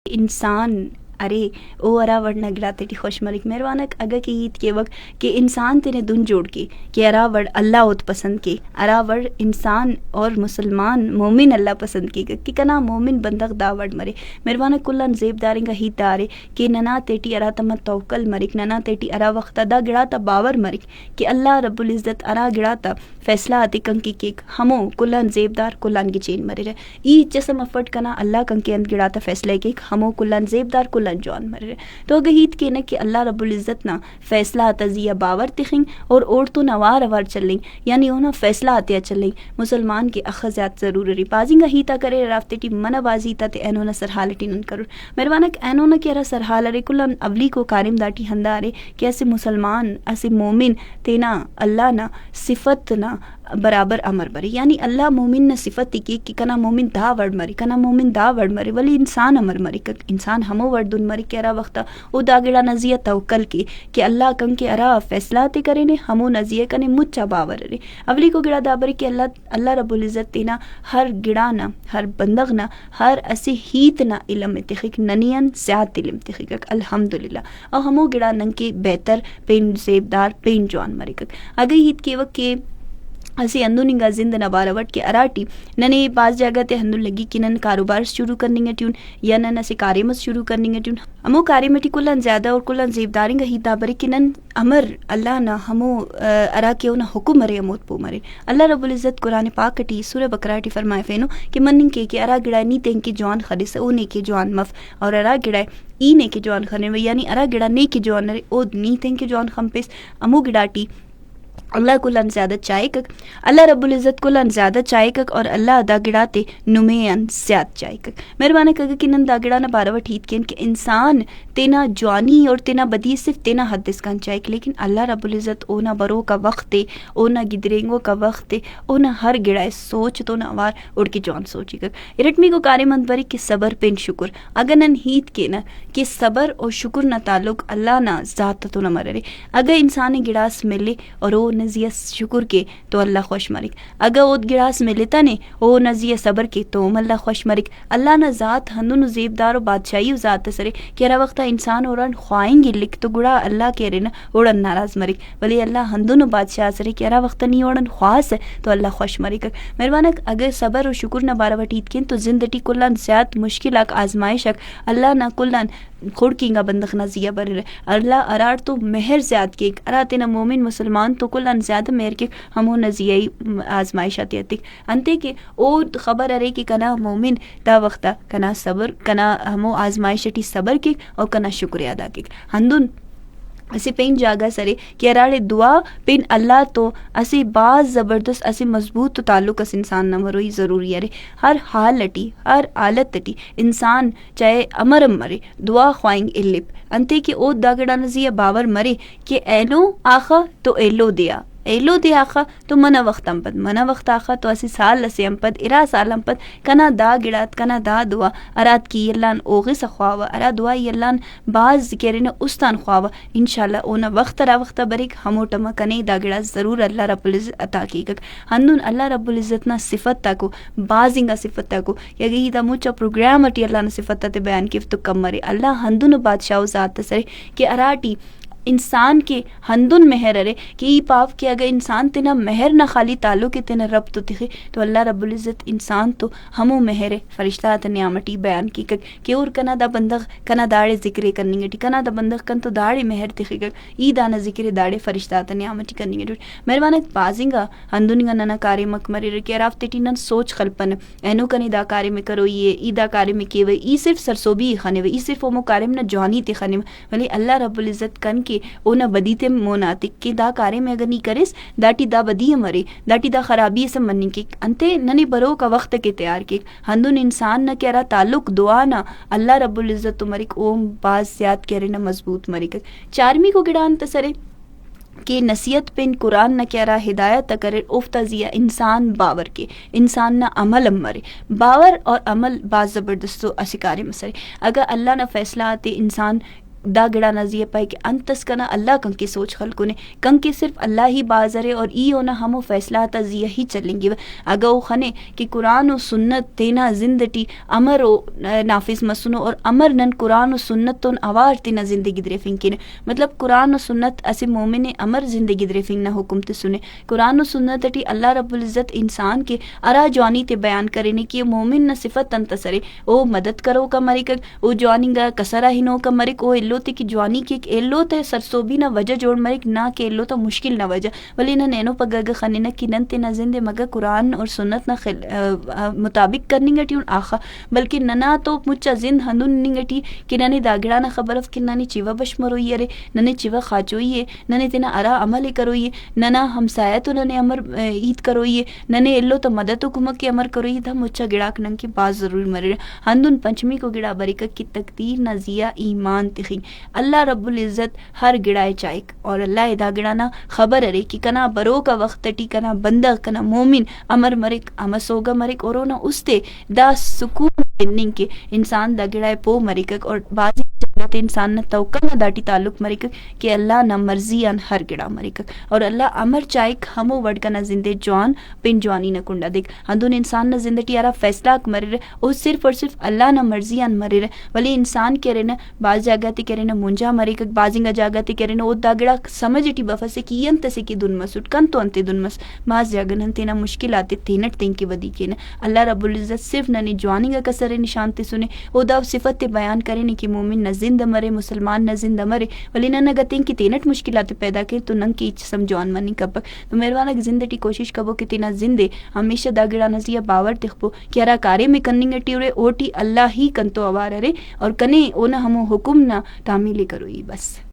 انسان ارے او ارا وڑنا گڑاتے ٹی خوش ملک مہروانک اگا کہ عید کے وقت کہ انسان تینے دن جوڑ کے کہ ارا وڑ اللہ اوت پسند کے ارا وڑ انسان اور مسلمان مومن اللہ پسند کے کہ کنا مومن بندغ دا وڑ مرے مہروانک کلن زیب دارنگا ہی دارے کہ ننا تیٹی ارا تما توکل مرک ننا تیٹی ارا وقت دا گڑاتا باور مرک کہ اللہ رب العزت ارا گڑاتا فیصلہ آتی کنکی کیک ہمو کلن زیب دار کلن کی چین مرے رہے ای جسم افٹ کنا اللہ کنکی اند گڑاتا فیصلہ کیک ہمو کلن زیب دار کلن جوان مرے تو اگر ہیت کے نا کہ اللہ رب العزت نا فیصلہ تزیہ باور تخیں اور تو نوار اوار چلیں یعنی اونا فیصلہ آتیا چلیں مسلمان کے اخذیات ضرور ری پازنگا ہیتا کرے رافتے ٹی منہ بازی تا تے اینونا سرحالٹی نن کرو مہربانک اینونا کی ارا سرحال رے کلن اولی کو کارم داٹی ہندارے کہ ایسے مسلمان ایسے مومن تینا اللہ نا صفت نا برابر امر بری یعنی اللہ مومن نہ صفت تی کہ کنا مومن دا وڑ مری کنا مومن دا وڑ مری ولی انسان امر مری انسان ہمو وڑ دن مری کہ ارا وقتا او دا گڑا نزیہ توکل کے کہ اللہ کن کے ارا فیصلہ تے کرے نے ہمو نزیہ کنے مچا باور رے اولی کو گڑا دا بری کہ اللہ رب العزت تینا ہر گڑا نا ہر بندغ نا ہر اسے ہیت نا علم تخک ننین زیاد علم تخک الحمدللہ اور ہمو گڑا نن کے بہتر پین زیبدار پین جوان مری اگر ہیت کے وقت کے اسی اندوننگا زند نباروٹ کے اراٹی ننے بعض جگہ تے ہندو لگی کہ نن کاروبار شروع کرنی گے ٹیون یا نن اسے کاریمت شروع کرنی گے ٹیون ہمو کاریمٹی کلن زیادہ اور کلن زیبدارنگا ہی دابری کہ نن امر اللہ نا ہمو ارا کے اونا حکم مرے اموت پو مرے اللہ رب العزت قرآن پاک کٹی سورہ بقرہ ٹی فرمائے فینو کہ منن کے ارا گڑا نی تین کے جوان خریس او نے کے جوان مف اور ارا گڑا ای نے کے جوان خرنے یعنی ارا گڑا نے کے جوان رے او نی تین کے جوان خمپیس امو گڑاٹی اللہ کلن زیادہ چائے کک اللہ رب العزت کلن زیادہ چائے کک اور اللہ دا گڑاتے نمیان زیاد چائے کک مہربانہ کگا کہ نن دا گڑا نا باروٹ ہیت کین کہ انسان تینا جوانی اور تینا بدی صرف تینا حد دسکان چائے کہ لیکن اللہ رب العزت اونا برو کا وقت تے اونا گدرینگو کا وقت تے اونا ہر گڑائے سوچ تو نوار اڑ کے جوان سوچی کک ارٹمی کو کارے مند بری کہ صبر پین شکر اگر نن ہیت کے نا کہ صبر اور شکر نا تعلق اللہ نا ذات تو نہ مرے اگر انسان گڑاس ملے اور او نزیہ شکر کے تو اللہ خوش مرک اگر او گڑاس ملتا نے او نزیہ صبر کے تو اللہ خوش مرک اللہ نا ذات ہندن زیبدار و بادشاہی و ذات سرے کہ ارا وقتا انسان اورن خواہیں گے لکھ تو گڑا اللہ کہہ رہے نا اوڑن ناراض مرک ولی اللہ ہندن بادشاہ سرے کہ ارا وقتا نہیں اوڑن خواس ہے تو اللہ خوش مرک مہربانک اگر صبر و شکر نہ باروٹیت کن تو زندگی کلن زیاد مشکل آزمائش اللہ نہ کلن کھوڑکینگا بندخ نزیہ بر اللہ ارار تو مہر زیاد کے اراتین مومن مسلمان تو کلن زیادہ مہر کے ہمو نزیہی آزمائشاتی اتک انتے کہ او خبر ارے کہ کنا مومن دا وقتا کنا صبر کنا ہمو آزمائشتی صبر کے اور کنا شکریہ ادا کے ہندن اسے پین جاگا سرے کہ اراڑے دعا پین اللہ تو اسے بعض زبردست اسے مضبوط تو تعلق اس انسان نہ مروئی ضروری ہے ہر حال لٹی ہر آلت لٹی انسان چاہے امرم مرے دعا خواہنگ الپ انتے کہ او داگڑا نزیہ باور مرے کہ اینو آخا تو ایلو دیا ایلو دے آخا تو منہ وقت امپد منہ وقت آخا تو اسی سال لسے امپد ارا سال امپد کنا دا گڑات کنا دا دعا ارات کی یلان اوغی سا خواوا ارا دعا یلان باز کہرین استان خواوا انشاءاللہ اونا وقت را وقت بریک ہمو ٹما کنے دا گڑا ضرور اللہ رب العزت عطا کی گک ہندن اللہ رب العزت نا صفت تاکو بازنگا صفت تاکو یگی دا موچا پروگرام اٹی اللہ نا صفت تا تے بیان کیف تو کم مرے اللہ ہندن بادشاہ ذات سرے کہ اراٹی انسان کے ہندن مہر ارے کہ ای پاپ کہ اگر انسان تینا مہر نہ خالی تعلق تینا رب تو تخے تو اللہ رب العزت انسان تو ہمو مہر فرشتہ تا نعمتی بیان کی کہ اور کنا دا بندغ کنا داڑے ذکرے کرنی گٹی کنا دا بندغ کن تو داڑے مہر تخے ای دانا ذکر داڑے فرشتہ تا نعمتی کرنی گٹی مہربانک بازنگا ہندنگا ننا کاری مکمری رکی رافتے ٹی نن سوچ خلپن اینو کنی دا کاری میں کرو یہ ای دا کاری میں کیوے ای صرف سرسوبی خانے وے ای صرف امو کارم نہ جوانی تے خانے ولی اللہ رب العزت کن کے اونا بدیتے مناتک کے دا کارے میں اگر نہیں کرس داٹی دا بدی مرے داٹی دا خرابی سے مننی کے انتے ننی برو کا وقت کے تیار کے ہندن انسان نہ کہہ رہا تعلق دعا نہ اللہ رب العزت تو مرک اوم باز زیاد کہہ رہے نہ مضبوط مرک چارمی کو گڑان تسرے کہ نصیحت پن قرآن نہ کہہ رہا ہدایت کرے افتازیہ انسان باور کے انسان نہ عمل مرے باور اور عمل باز زبردست و اسکارے مسرے اگر اللہ نہ فیصلہ آتے انسان دا گڑا نزیہ پائے کہ انتس کنا اللہ کن کی سوچ خلقنے کن کے صرف اللہ ہی بازرے اور ای ہونا ہمو فیصلہ تزیہ ہی چلیں گی اگا او خنے کہ قرآن و سنت تینا زندٹی امر و نافذ مسنو اور امر نن قرآن و سنت تون اوار تینا زندگی درے فنکنے مطلب قرآن و سنت اسے مومن امر زندگی درے فنگ نہ حکم تے سنے قرآن و سنت ٹی اللہ رب العزت انسان کے ارا جوانی تے بیان کرنے کہ مومن نہ صفت انتصرے او مدد کرو کا مرک او جوانی گا کسرا ہنو کا مرک او ایلو تے کی جوانی کی ایک ایلو تے سرسوبی نہ وجہ جوڑ مرک نہ کہ ایلو تا مشکل نہ وجہ ولی نہ نینو پگگ خنے نہ کی نن تے نہ زندے مگا قرآن اور سنت نہ مطابق کرنی گٹی ان آخا بلکہ ننا تو مچا زند ہندون ننگٹی کہ ننے داگڑا نہ خبر اف کہ ننے چیوا بشمروئی ارے ننے چیوا خاچوئی ننے تینا ارا عمل کروئی ننا ہمسایہ تو ننے امر عید کروئی ننے ایلو تو مدد و کمک کی امر کروئی تھا مچا گڑاک نن کی باز ضرور مرے ہندون پنچمی کو گڑا بریکت کی تقدیر نہ زیا ایمان تخین اللہ رب العزت ہر گڑائے چائک اور اللہ ادا گڑانا خبر ارے کہ کنا برو کا وقت ٹی کنا بندہ کنا مومن امر مرک امسوگا مرک اور نہ استے دا سکون ننگ کے انسان دا گڑائے پو مرک اور بازی جگت انسان نہ توقع نہ داٹی تعلق مرک کہ اللہ نہ مرضی ان ہر گڑا مرک اور اللہ امر چائک ہمو وڈ کا نہ زندے جوان پن جوانی نہ کنڈا دیکھ ہندون انسان نہ زندگی آرا فیصلہ مرے رہے او صرف اور صرف اللہ نہ مرضی ان مرے رہے ولی انسان کہہ رہے نا باز جاگاتی کہہ رہے نا منجا مرے کک بازنگا جاگاتی کہہ رہے نا او داگڑا سمجھٹی بفسے کی انت سے کی دن مسوٹ کن تو انتے دن مس باز جاگن ہنتے نا مشکلات تینٹ تین کی ودی کے نا اللہ رب العزت صرف نہ جوانی کا کسر نشانتے سنے او دا صفت بیان کرے نے کہ مومن نہ زند مرے مسلمان نہ زند مرے ولی نہ گتیں کی تینٹ مشکلات پیدا کے تو ننگ کی سمجھون منی کب تو مہربانہ زندگی کوشش کبو کہ تینا زندے ہمیشہ داگڑا نزیہ باور تخبو کہ ارا کارے میں کننگ ٹیورے اوٹی اللہ ہی کن تو اوار رے اور کنے اونا ہمو حکم نہ تعمیل کروئی بس.